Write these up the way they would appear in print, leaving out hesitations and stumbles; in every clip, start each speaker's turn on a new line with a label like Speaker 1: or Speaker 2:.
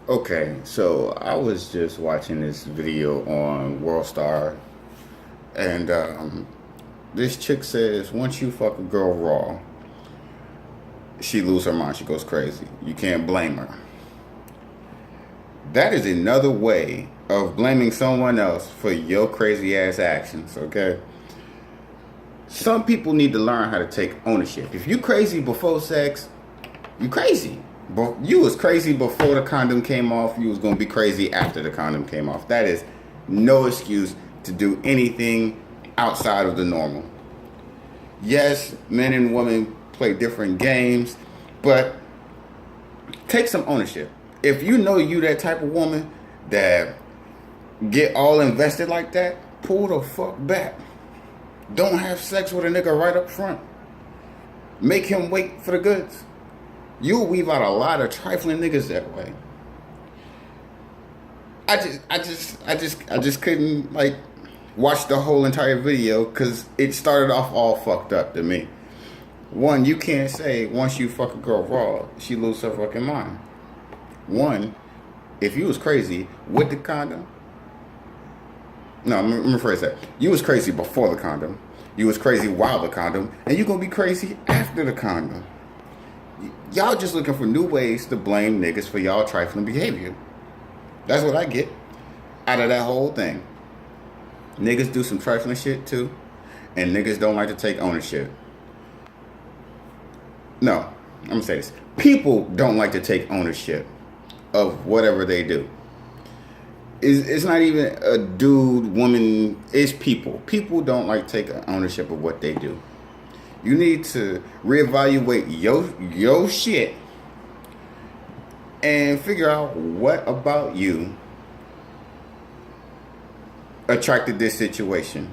Speaker 1: Okay, so I was just watching this video on World Star, and this chick says once you fuck a girl raw, she lose her mind, she goes crazy. You can't blame her. That is another way of blaming someone else for your crazy ass actions. Okay, some people need to learn how to take ownership. If you crazy before sex, you crazy. But you was crazy before the condom came off. You was gonna be crazy after the condom came off. That is no excuse to do anything outside of the normal. Yes, men and women play different games, but take some ownership. If you know you that type of woman that get all invested like that, pull the fuck back. Don't have sex with a nigga right up front. Make him wait for the goods. You'll weave out a lot of trifling niggas that way. I just couldn't like watch the whole entire video because it started off all fucked up to me. One, you can't say once you fuck a girl raw, she lose her fucking mind. One, if you was crazy with the condom, no, let me rephrase that. You was crazy before the condom. You was crazy while the condom, and you gonna be crazy after the condom. Y'all just looking for new ways to blame niggas for y'all trifling behavior. That's what I get out of that whole thing. Niggas do some trifling shit too, and niggas don't like to take ownership. No, I'm gonna say this. People don't like to take ownership of whatever they do. It's not even a dude, woman, it's people. People don't like to take ownership of what they do. You need to reevaluate your shit and figure out what about you attracted this situation.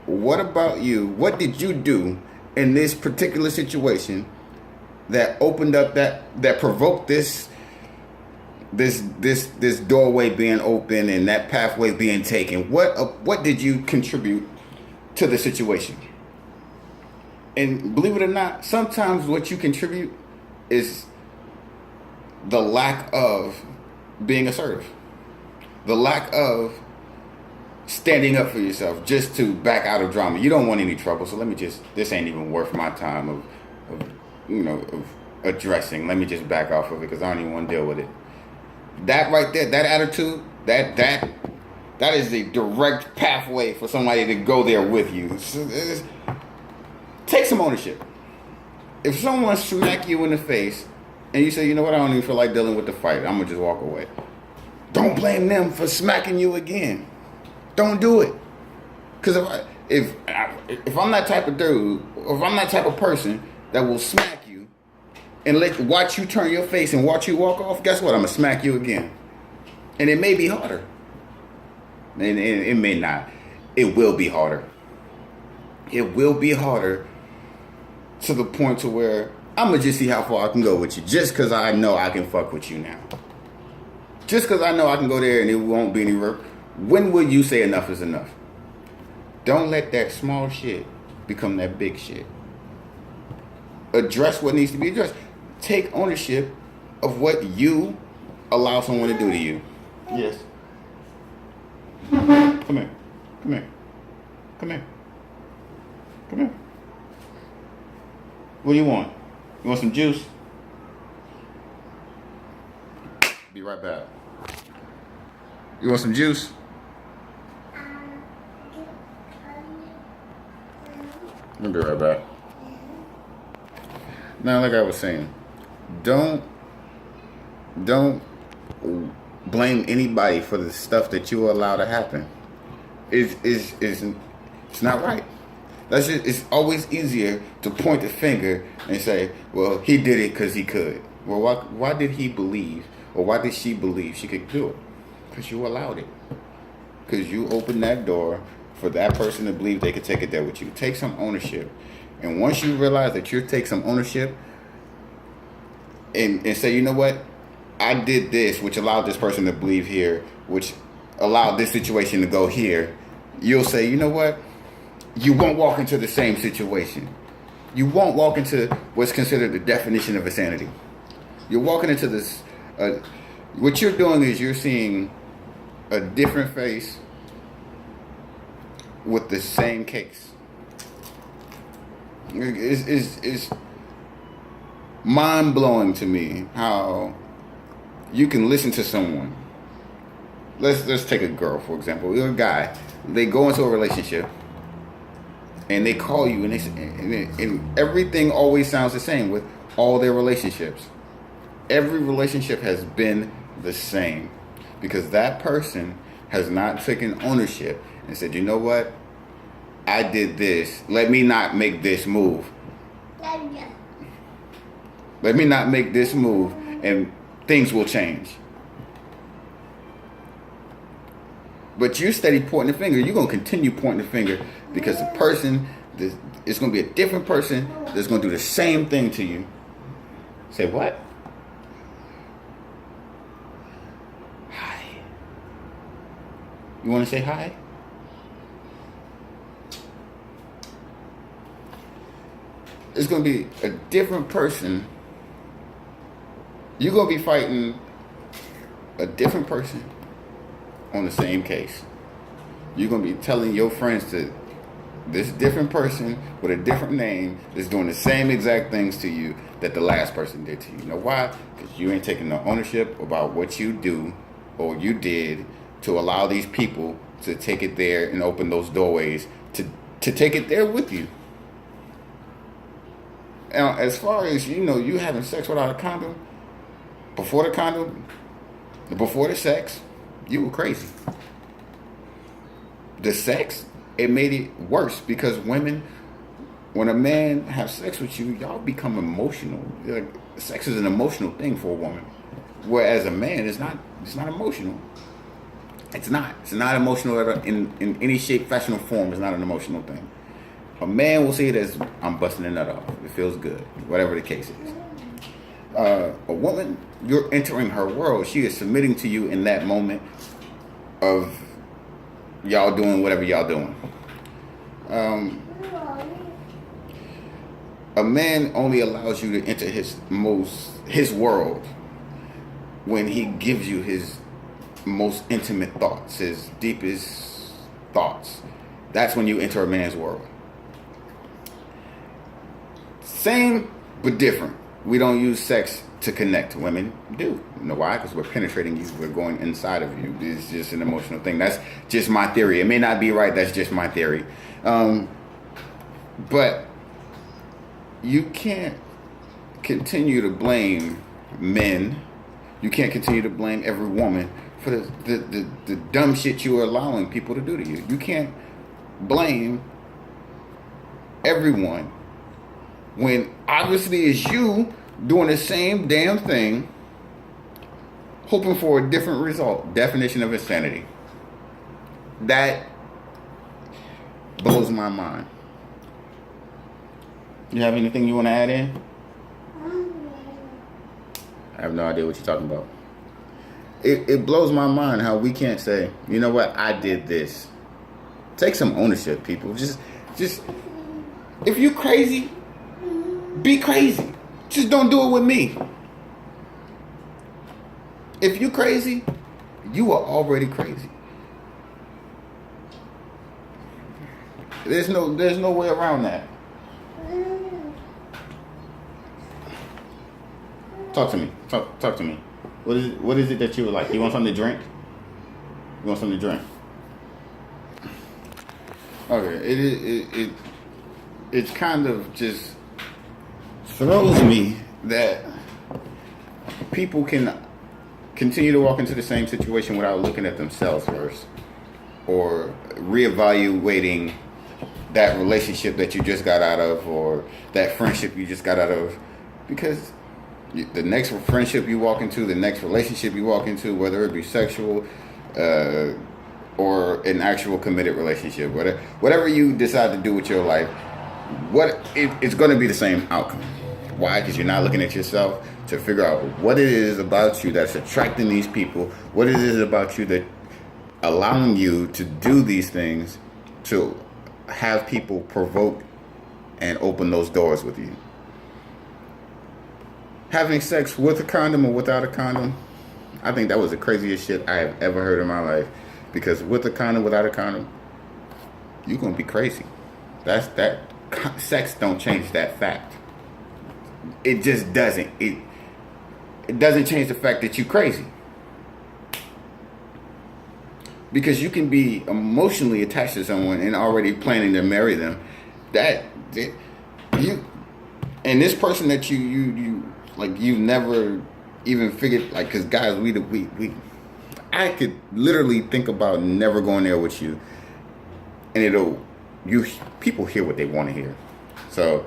Speaker 1: What about you? What did you do in this particular situation that opened up that provoked this doorway being open and that pathway being taken? What did you contribute to the situation? And believe it or not, sometimes what you contribute is the lack of being assertive. The lack of standing up for yourself just to back out of drama. You don't want any trouble, so this ain't even worth my time of addressing. Let me just back off of it because I don't even want to deal with it. That right there, that attitude, that is a direct pathway for somebody to go there with you. Take some ownership. If someone smack you in the face and you say, you know what, I don't even feel like dealing with the fight, I'm gonna just walk away. Don't blame them for smacking you again. Don't do it. Because if I'm that type of dude, or if I'm that type of person that will smack you and watch you turn your face and watch you walk off, guess what? I'm gonna smack you again. And it may be harder. And it may not. It will be harder. It will be harder to the point to where I'm gonna just see how far I can go with you, just because I know I can fuck with you now. Just because I know I can go there and it won't be any work. When will you say enough is enough? Don't let that small shit become that big shit. Address what needs to be addressed. Take ownership of what you allow someone to do to you. Yes. Come here. Come here. Come here. Come here. What do you want? You want some juice? Be right back. You want some juice? I'll be right back. Now, like I was saying, don't blame anybody for the stuff that you allow to happen. It's not right. It's always easier to point the finger and say, well, he did it because he could. Well, why did he believe, or why did she believe she could do it? Because you allowed it. Because you opened that door for that person to believe they could take it there with you. Take some ownership. And once you realize that you take some ownership and say, you know what? I did this, which allowed this person to believe here, which allowed this situation to go here. You'll say, you know what? You won't walk into the same situation. You won't walk into what's considered the definition of insanity. You're walking into this What you're doing is you're seeing a different face with the same case. It's mind blowing to me how you can listen to someone. Let's take a girl for example. You're a guy. They go into a relationship, and they call you, and and everything always sounds the same with all their relationships. Every relationship has been the same because that person has not taken ownership and said, you know what? I did this. Let me not make this move. Let me not make this move, and things will change. But you steady pointing the finger. You're going to continue pointing the finger because the person, it's going to be a different person that's going to do the same thing to you. Say what? Hi. You want to say hi? It's going to be a different person. You're going to be fighting a different person on the same case. You're going to be telling your friends that this different person with a different name is doing the same exact things to you that the last person did to you. You know why? Because you ain't taking no ownership about what you do or you did to allow these people to take it there and open those doorways to take it there with you. Now, as far as, you having sex without a condom, before the sex, you were crazy. The sex, it made it worse because women, when a man has sex with you, y'all become emotional. Like, sex is an emotional thing for a woman, whereas a man it's not emotional. It's not emotional in any shape, fashion, or form. It's not an emotional thing. A man will see it as, I'm busting a nut off. It feels good, whatever the case is. A woman, you're entering her world. She is submitting to you in that moment of y'all doing whatever y'all doing. A man only allows you to enter his world when he gives you his most intimate thoughts, his deepest thoughts. That's when you enter a man's world. Same, but different. We don't use sex to connect. Women do. You know why? Because we're penetrating you. We're going inside of you. It's just an emotional thing. That's just my theory. It may not be right. That's just my theory. But you can't continue to blame men. You can't continue to blame every woman for the dumb shit you are allowing people to do to you. You can't blame everyone when obviously it's you doing the same damn thing, hoping for a different result. Definition of insanity. That blows my mind. You have anything you want to add in? I have no idea what you're talking about. It blows my mind how we can't say, you know what, I did this. Take some ownership, people. Just if you crazy, be crazy. Just don't do it with me. If you crazy, you are already crazy. There's no way around that. Talk to me. Talk to me. What is it that you would like? You want something to drink? You want something to drink? Okay. It's kind of just throws me that people can continue to walk into the same situation without looking at themselves first or reevaluating that relationship that you just got out of or that friendship you just got out of, because the next friendship you walk into, the next relationship you walk into, whether it be sexual or an actual committed relationship, whatever you decide to do with your life, it's going to be the same outcome. Why? Because you're not looking at yourself to figure out what it is about you that's attracting these people, what it is about you that allowing you to do these things, to have people provoke and open those doors with you. Having sex with a condom or without a condom, I think that was the craziest shit I have ever heard in my life. Because with a condom, without a condom, you're gonna be crazy. That sex don't change that fact. It just doesn't. It doesn't change the fact that you're crazy. Because you can be emotionally attached to someone and already planning to marry them. You and this person that you like, you've never even figured, like, because guys, we I could literally think about never going there with you, and people hear what they want to hear. So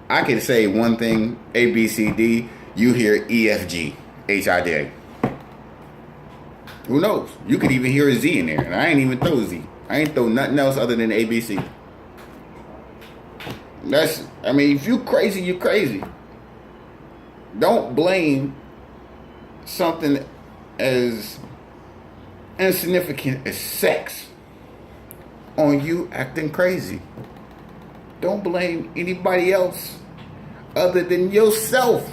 Speaker 1: I could say one thing, A, B, C, D, you hear E, F, G, H, I, J. Who knows? You could even hear a Z in there, and I ain't even throw Z. I ain't throw nothing else other than A, B, C. If you crazy, you crazy. Don't blame something as insignificant as sex on you acting crazy. Don't blame anybody else other than yourself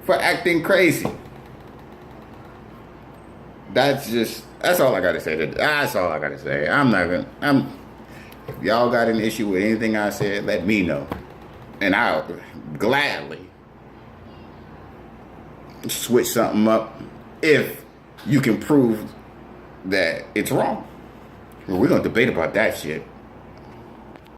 Speaker 1: for acting crazy. That's all I gotta say. That's all I gotta say. If y'all got an issue with anything I said, let me know. And I'll gladly switch something up if you can prove that it's wrong. We're gonna debate about that shit.